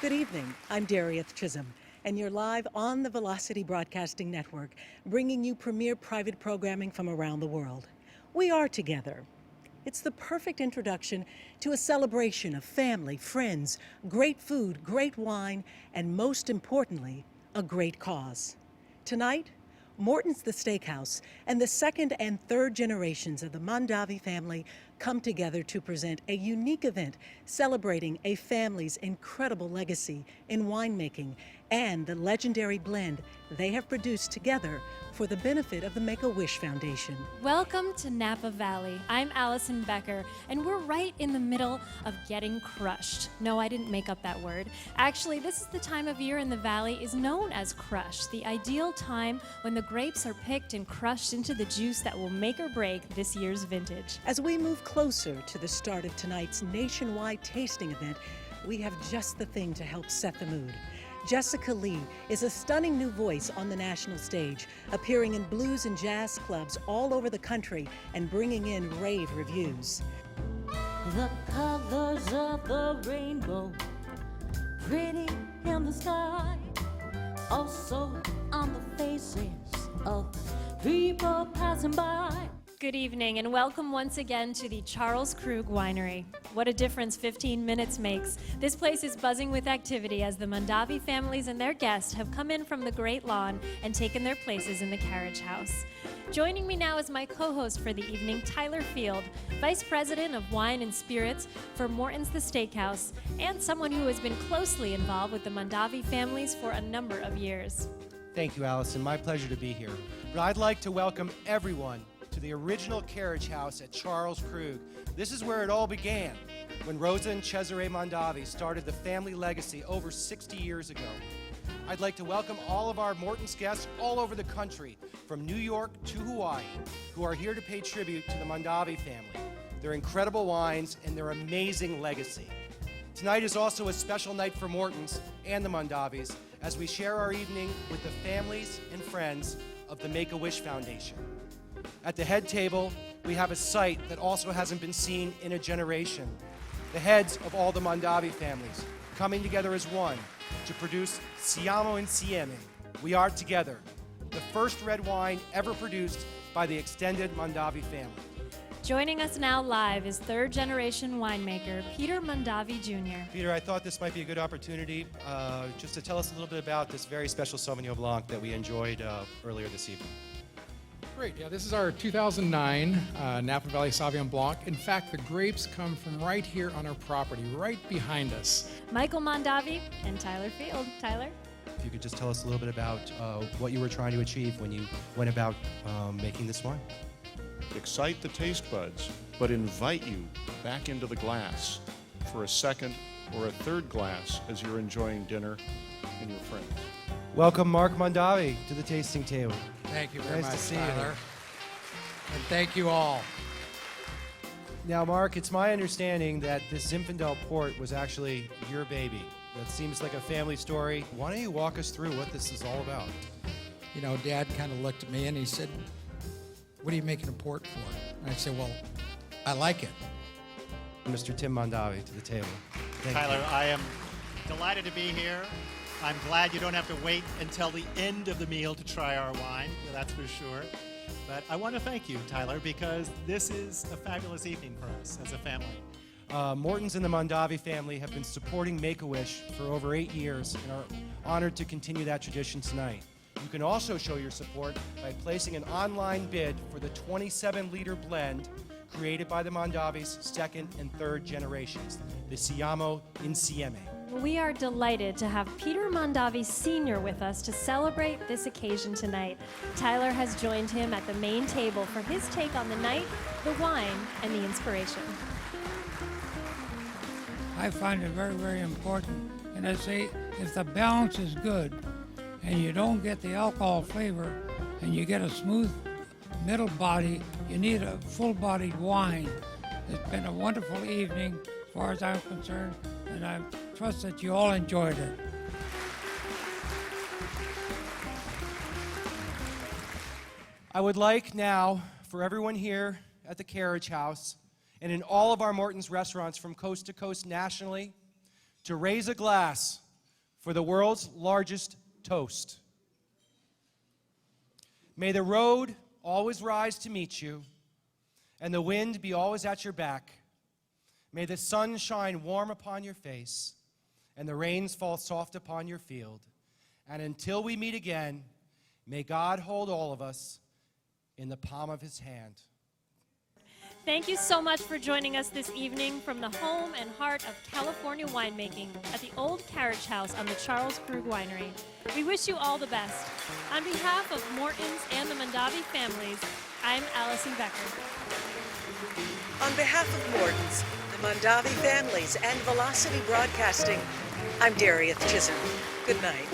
Good evening. I'm Darieth Chisholm, and you're live on the Velocity Broadcasting Network, bringing you premier private programming from around the world. We are together. It's the perfect introduction to a celebration of family, friends, great food, great wine, and most importantly, a great cause. Tonight, Morton's the Steakhouse and the second and third generations of the Mondavi family come together to present a unique event celebrating a family's incredible legacy in winemaking and the legendary blend they have produced together for the benefit of the Make-A-Wish Foundation. Welcome to Napa Valley. I'm Allison Becker, and we're right in the middle of getting crushed. No, I didn't make up that word. Actually, this is the time of year in the valley is known as crush, the ideal time when the grapes are picked and crushed into the juice that will make or break this year's vintage. As we move closer to the start of tonight's nationwide tasting event, we have just the thing to help set the mood. Jessica Lee is a stunning new voice on the national stage, appearing in blues and jazz clubs all over the country and bringing in rave reviews. The colors of the rainbow, pretty in the sky, also on the faces of people passing by. Good evening and welcome once again to the Charles Krug Winery. What a difference 15 minutes makes. This place is buzzing with activity as the Mondavi families and their guests have come in from the Great Lawn and taken their places in the carriage house. Joining me now is my co-host for the evening, Tyler Field, Vice President of Wine and Spirits for Morton's the Steakhouse, and someone who has been closely involved with the Mondavi families for a number of years. Thank you, Allison. My pleasure to be here. But I'd like to welcome everyone to the original carriage house at Charles Krug. This is where it all began, when Rosa and Cesare Mondavi started the family legacy over 60 years ago. I'd like to welcome all of our Morton's guests all over the country, from New York to Hawaii, who are here to pay tribute to the Mondavi family, their incredible wines, and their amazing legacy. Tonight is also a special night for Morton's and the Mondavis as we share our evening with the families and friends of the Make-A-Wish Foundation. At the head table, we have a sight that also hasn't been seen in a generation. The heads of all the Mondavi families coming together as one to produce Siamo Insieme, We Are Together, the first red wine ever produced by the extended Mondavi family. Joining us now live is third-generation winemaker Peter Mondavi Jr. Peter, I thought this might be a good opportunity just to tell us a little bit about this very special Sauvignon Blanc that we enjoyed earlier this evening. Great, yeah, this is our 2009 Napa Valley Sauvignon Blanc. In fact, the grapes come from right here on our property, right behind us. Michael Mondavi and Tyler Field. Tyler? If you could just tell us a little bit about what you were trying to achieve when you went about making this wine. Excite the taste buds, but invite you back into the glass for a second or a third glass as you're enjoying dinner and your friends. Welcome, Mark Mondavi, to the tasting table. Thank you very Nice to much, see you. Tyler. And thank you all. Now, Mark, it's my understanding that this Zinfandel port was actually your baby. That seems like a family story. Why don't you walk us through what this is all about? You know, Dad kind of looked at me and he said, "What are you making a port for?" And I said, "Well, I like it." Mr. Tim Mondavi to the table. Thank Tyler, you. I am delighted to be here. I'm glad you don't have to wait until the end of the meal to try our wine, that's for sure. But I want to thank you, Tyler, because this is a fabulous evening for us as a family. Morton's and the Mondavi family have been supporting Make-A-Wish for over 8 years and are honored to continue that tradition tonight. You can also show your support by placing an online bid for the 27-liter blend created by the Mondavis' second and third generations, the Siamo Insieme. We are delighted to have Peter Mondavi Sr. with us to celebrate this occasion tonight. Tyler has joined him at the main table for his take on the night, the wine, and the inspiration. I find it very, very important. And I say, if the balance is good and you don't get the alcohol flavor and you get a smooth middle body, you need a full-bodied wine. It's been a wonderful evening as far as I'm concerned, and I trust that you all enjoyed it. I would like now for everyone here at the Carriage House and in all of our Morton's restaurants from coast to coast nationally to raise a glass for the world's largest toast. May the road always rise to meet you, and the wind be always at your back. May the sun shine warm upon your face, and the rains fall soft upon your field. And until we meet again, may God hold all of us in the palm of his hand. Thank you so much for joining us this evening from the home and heart of California winemaking at the Old Carriage House on the Charles Krug Winery. We wish you all the best. On behalf of Morton's and the Mondavi families, I'm Allison Becker. On behalf of Morton's, the Mondavi families, and Velocity Broadcasting, I'm Darieth Chisholm. Good night.